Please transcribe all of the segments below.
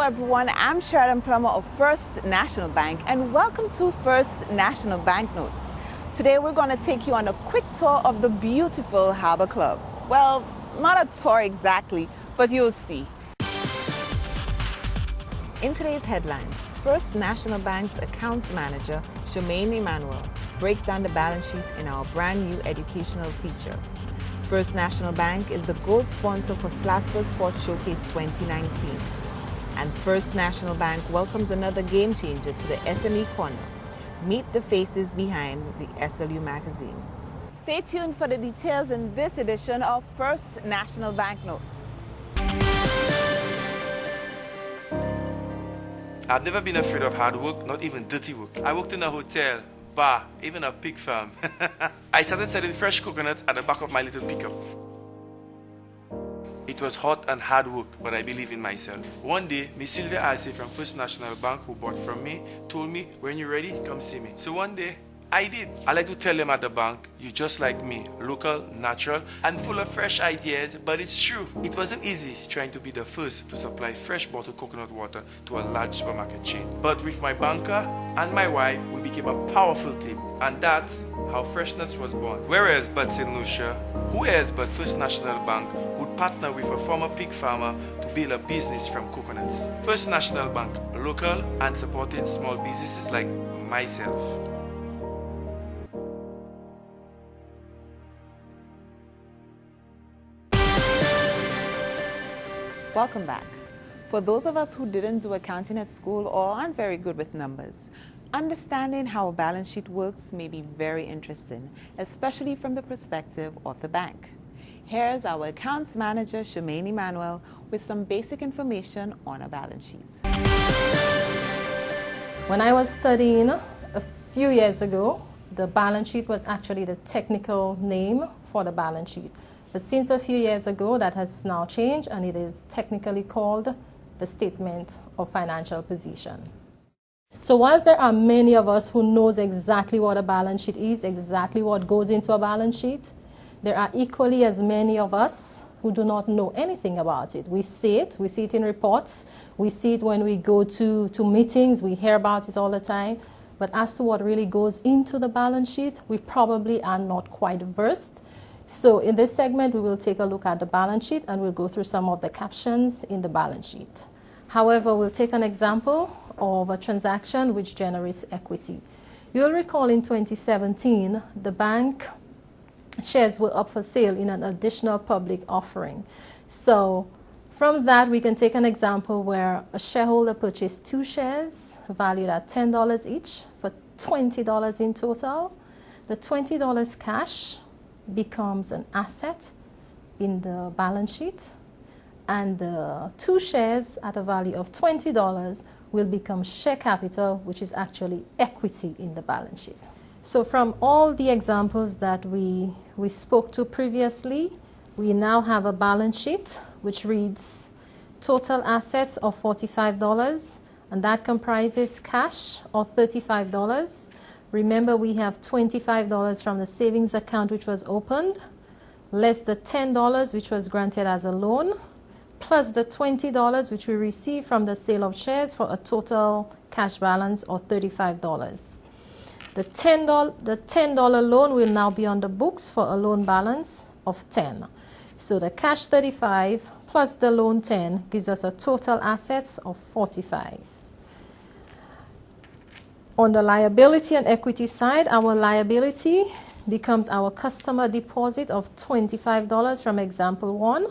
everyone, I'm Sheridan Plummer of First National Bank and welcome to First National Banknotes. Today we're going to take you on a quick tour of the beautiful Harbor Club. Well, not a tour exactly, but you'll see. In today's headlines, First National Bank's Accounts Manager, Shemaine Emmanuel, breaks down the balance sheet in our brand new educational feature. First National Bank is the gold sponsor for SLASPA Port Showcase 2019. And First National Bank welcomes another game changer to the SME Corner. Meet the faces behind the SLU magazine. Stay tuned for the details in this edition of First National Banknotes. I've never been afraid of hard work, not even dirty work. I worked in a hotel, bar, even a pig farm. I started selling fresh coconuts at the back of my little pickup. It was hot and hard work, but I believe in myself. One day, Miss Sylvia Arce from First National Bank, who bought from me, told me, when you're ready, come see me. So one day, I did. I like to tell them at the bank, you're just like me, local, natural, and full of fresh ideas, but it's true. It wasn't easy trying to be the first to supply fresh bottled coconut water to a large supermarket chain. But with my banker and my wife, we became a powerful team, and that's how Fresh Nuts was born. Whereas but St. Lucia, who else but First National Bank would partner with a former pig farmer to build a business from coconuts? First National Bank, local and supporting small businesses like myself. Welcome back. For those of us who didn't do accounting at school or aren't very good with numbers, understanding how a balance sheet works may be very interesting, especially from the perspective of the bank. Here's our accounts manager, Shemaine Emmanuel, with some basic information on a balance sheet. When I was studying a few years ago, the balance sheet was actually the technical name for the balance sheet. But since a few years ago, that has now changed, and it is technically called the Statement of Financial Position. So whilst there are many of us who knows exactly what a balance sheet is, exactly what goes into a balance sheet, there are equally as many of us who do not know anything about it. We see it in reports, we see it when we go to meetings, we hear about it all the time. But as to what really goes into the balance sheet, we probably are not quite versed. So in this segment, we will take a look at the balance sheet and we'll go through some of the captions in the balance sheet. However, we'll take an example of a transaction which generates equity. You'll recall in 2017, the bank shares were up for sale in an additional public offering. So from that, we can take an example where a shareholder purchased 2 shares valued at $10 each for $20 in total. The $20 cash becomes an asset in the balance sheet, and the 2 shares at a value of $20 will become share capital, which is actually equity in the balance sheet. So from all the examples that we spoke to previously, we now have a balance sheet which reads total assets of $45, and that comprises cash of $35. Remember, we have $25 from the savings account which was opened, less the $10 which was granted as a loan, plus the $20 which we received from the sale of shares, for a total cash balance of $35. The $10 loan will now be on the books for a loan balance of $10. So the cash $35 plus the loan $10 gives us a total assets of $45. On the liability and equity side, our liability becomes our customer deposit of $25 from example 1.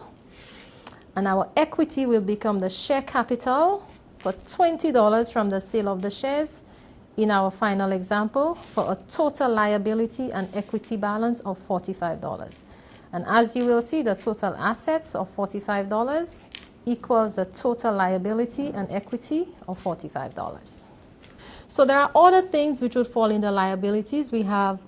And our equity will become the share capital for $20 from the sale of the shares in our final example, for a total liability and equity balance of $45. And as you will see, the total assets of $45 equals the total liability and equity of $45. So there are other things which would fall in the liabilities. We have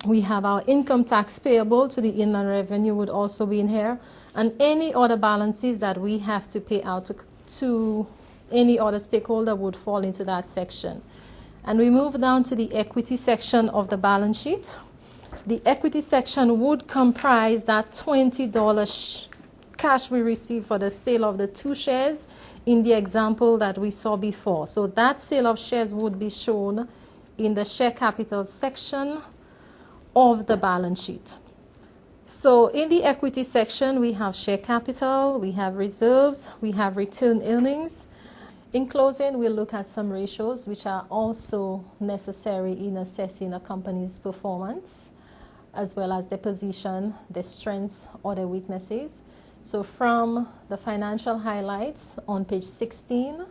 our income tax payable to the Inland Revenue would also be in here, and any other balances that we have to pay out to any other stakeholder would fall into that section. And we move down to the equity section of the balance sheet. The equity section would comprise that $20 cash we received for the sale of the 2 shares in the example that we saw before. So that sale of shares would be shown in the share capital section of the balance sheet. So in the equity section, we have share capital, we have reserves, we have retained earnings. In closing, we'll look at some ratios which are also necessary in assessing a company's performance, as well as their position, their strengths or their weaknesses. So from the financial highlights on page 16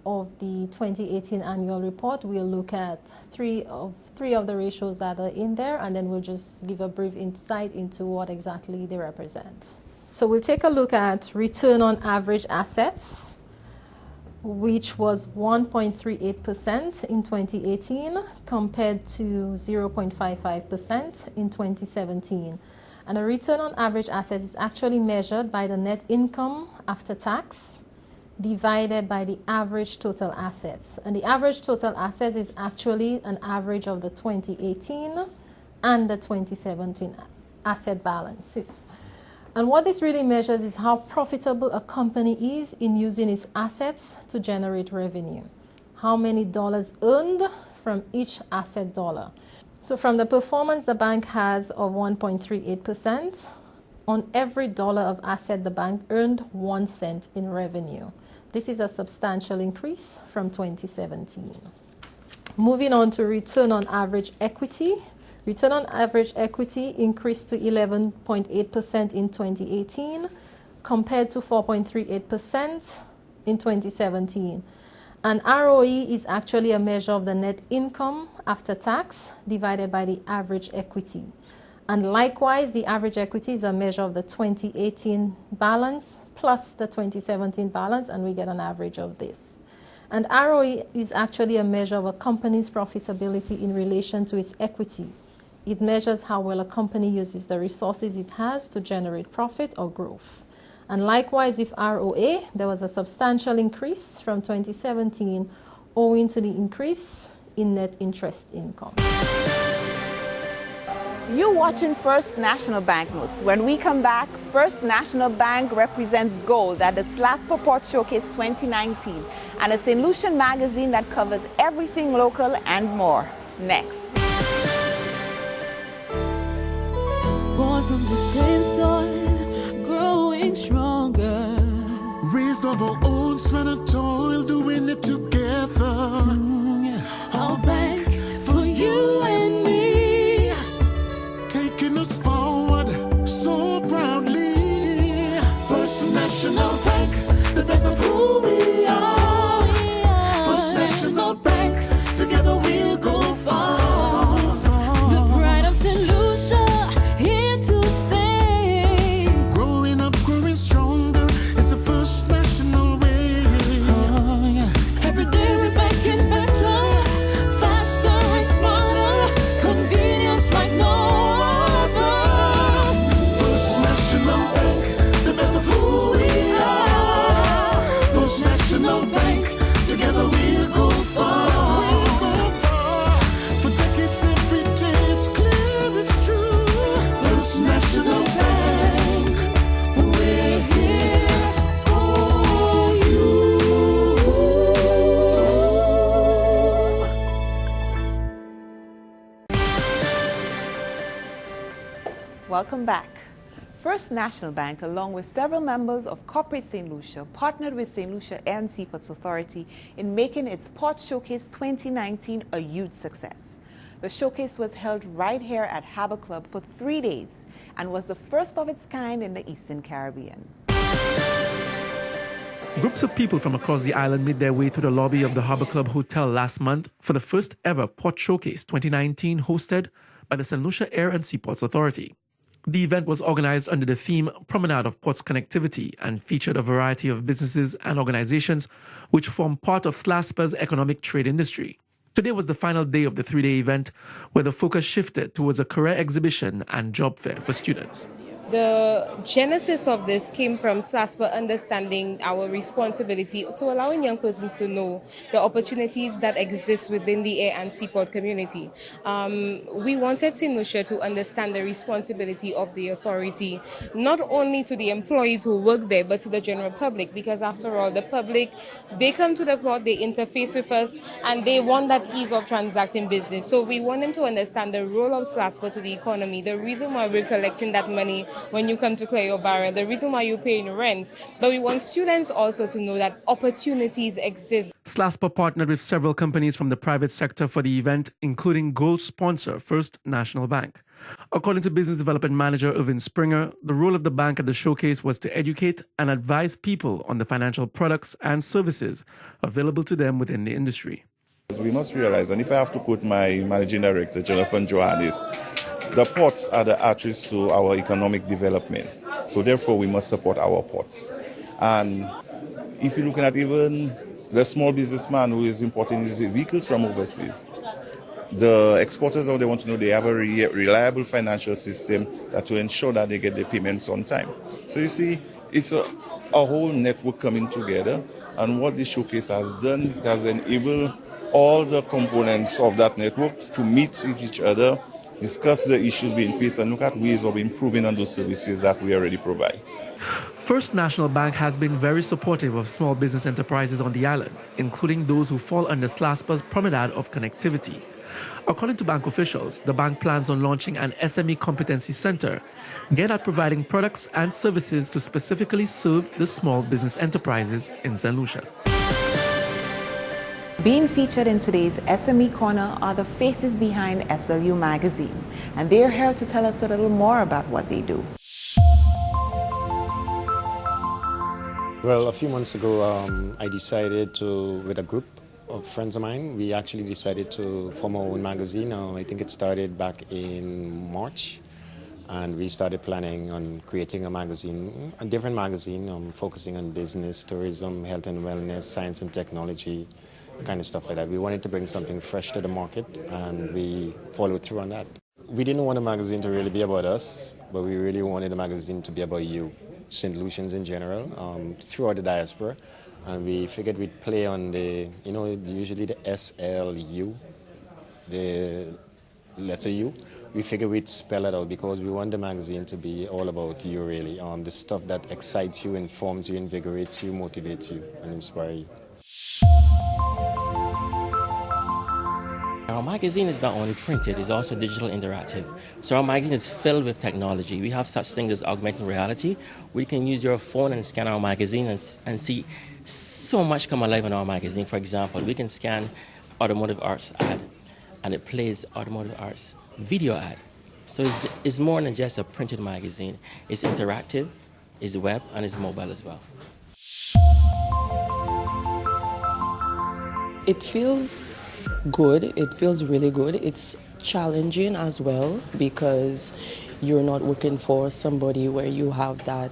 of the 2018 annual report, we'll look at three of the ratios that are in there, and then we'll just give a brief insight into what exactly they represent. So we'll take a look at return on average assets, which was 1.38% in 2018 compared to 0.55% in 2017. And a return on average assets is actually measured by the net income after tax divided by the average total assets. And the average total assets is actually an average of the 2018 and the 2017 asset balances. And what this really measures is how profitable a company is in using its assets to generate revenue. How many dollars earned from each asset dollar. So from the performance the bank has of 1.38%, on every dollar of asset the bank earned 1 cent in revenue. This is a substantial increase from 2017. Moving on to return on average equity. Return on average equity increased to 11.8% in 2018 compared to 4.38% in 2017. And ROE is actually a measure of the net income after tax divided by the average equity. And likewise, the average equity is a measure of the 2018 balance plus the 2017 balance, and we get an average of this. And ROE is actually a measure of a company's profitability in relation to its equity. It measures how well a company uses the resources it has to generate profit or growth. And likewise, with ROA, there was a substantial increase from 2017 owing to the increase in net interest income. You're watching First National Banknotes. When we come back, First National Bank represents gold at the SLASPA Port Showcase 2019 and a St. Lucian magazine that covers everything local and more. Next. Born from the same soil, growing stronger. Raised of our own sweat and toil, doing it together. Our bank for you and me, Taking us forward so proudly. First National Bank, the best of who we are. First National Bank, together we'll go far. the pride of St. Lucia, here to stay. Growing up, growing stronger, it's a First National way. Every day we're making better, faster and smarter, convenience like no other. First National Bank, the best of who we are. First National Bank, together we'll go far. We'll go far. For decades every day, it's clear, it's true. First National Bank, we're here for you. Welcome back. First National Bank, along with several members of Corporate St. Lucia, partnered with St. Lucia Air and Seaports Authority in making its Port Showcase 2019 a huge success. The showcase was held right here at Harbour Club for 3 days and was the first of its kind in the Eastern Caribbean. Groups of people from across the island made their way to the lobby of the Harbour Club Hotel last month for the first ever Port Showcase 2019 hosted by the St. Lucia Air and Seaports Authority. The event was organized under the theme Promenade of Ports Connectivity and featured a variety of businesses and organizations which form part of SLASPA's economic trade industry. Today was the final day of the 3-day event where the focus shifted towards a career exhibition and job fair for students. The genesis of this came from SLASPA understanding our responsibility to allowing young persons to know the opportunities that exist within the air and seaport community. We wanted St. Lucia to understand the responsibility of the authority, not only to the employees who work there, but to the general public, because after all, the public, they come to the port, they interface with us, and they want that ease of transacting business. So we want them to understand the role of SLASPA to the economy, the reason why we're collecting that money when you come to clear your barrel, the reason why you're paying rent. But we want students also to know that opportunities exist. SLASPA partnered with several companies from the private sector for the event, including gold sponsor First National Bank. According to Business Development Manager Irvin Springer, the role of the bank at the showcase was to educate and advise people on the financial products and services available to them within the industry. We must realize, and if I have to quote my managing director, Jonathan Johannes, the ports are the arteries to our economic development. So therefore, we must support our ports. And if you're looking at even the small businessman who is importing his vehicles from overseas, the exporters, they want to know they have a reliable financial system that will ensure that they get their payments on time. So you see, it's a whole network coming together. And what this showcase has done, it has enabled all the components of that network to meet with each other, discuss the issues being faced, and look at ways of improving on those services that we already provide. First National Bank has been very supportive of small business enterprises on the island, including those who fall under SLASPA's Promenade of Connectivity. According to bank officials, the bank plans on launching an SME competency center, geared at providing products and services to specifically serve the small business enterprises in St. Lucia. Being featured in today's SME Corner are the faces behind SLU Magazine, and they're here to tell us a little more about what they do. Well, a few months ago, I decided to, with a group of friends of mine, we actually decided to form our own magazine. I think it started back in March, and we started planning on creating a magazine, a different magazine, focusing on business, tourism, health and wellness, science and technology, kind of stuff like that. We wanted to bring something fresh to the market, and we followed through on that. We didn't want the magazine to really be about us, but we really wanted the magazine to be about you, St. Lucians in general, throughout the diaspora. And we figured we'd play on the, usually the SLU, the letter U. We figured we'd spell it out because we want the magazine to be all about you, really. The stuff that excites you, informs you, invigorates you, motivates you, and inspires you. Our magazine is not only printed, it's also digital interactive. So our magazine is filled with technology. We have such things as augmented reality, where you can use your phone and scan our magazine and see so much come alive in our magazine. For example, we can scan automotive arts ad, and it plays automotive arts video ad. So it's more than just a printed magazine. It's interactive, it's web, and it's mobile as well. It feels good. It feels really good. It's challenging as well because you're not working for somebody where you have that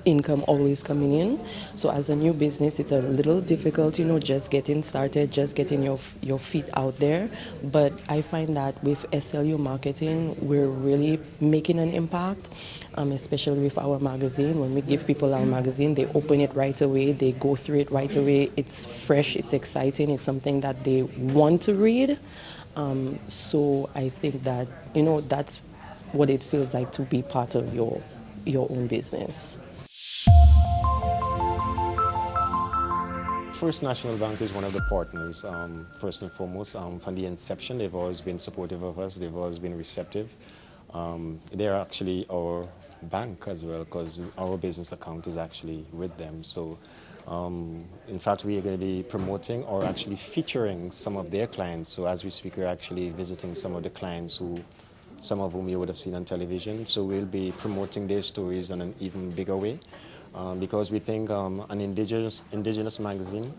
income always coming in. So as a new business, it's a little difficult, just getting started, just getting your feet out there. But I find that with SLU marketing, we're really making an impact, especially with our magazine. When we give people our magazine, they open it right away, they go through it right away. It's fresh, it's exciting, it's something that they want to read. So I think that, that's what it feels like to be part of your own business. First National Bank is one of the partners, first and foremost. From the inception, they've always been supportive of us. They've always been receptive. They're actually our bank as well, because our business account is actually with them. So, in fact, we are going to be promoting or actually featuring some of their clients. So as we speak, we're actually visiting some of the clients some of whom you would have seen on television. So we'll be promoting their stories in an even bigger way. Because we think an indigenous magazine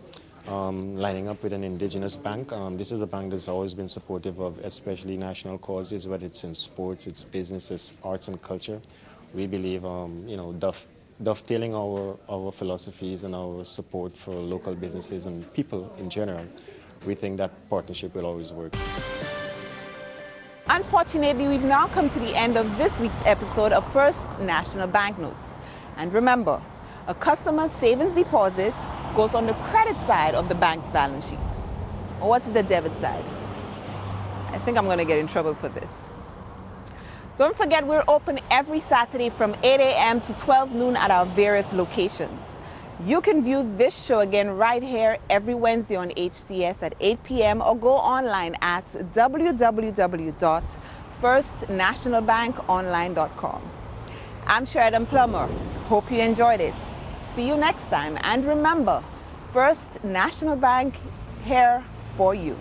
lining up with an indigenous bank. This is a bank that's always been supportive of especially national causes, whether it's in sports, it's business, it's arts and culture. We believe, dovetailing our philosophies and our support for local businesses and people in general, we think that partnership will always work. Unfortunately, we've now come to the end of this week's episode of First National Banknotes. And remember, a customer's savings deposit goes on the credit side of the bank's balance sheet. Or what's the debit side? I think I'm going to get in trouble for this. Don't forget, we're open every Saturday from 8 a.m. to 12 noon at our various locations. You can view this show again right here every Wednesday on HTS at 8 p.m. or go online at www.firstnationalbankonline.com. I'm Sheridan Plummer. Hope you enjoyed it. See you next time. And remember, First National Bank, here for you.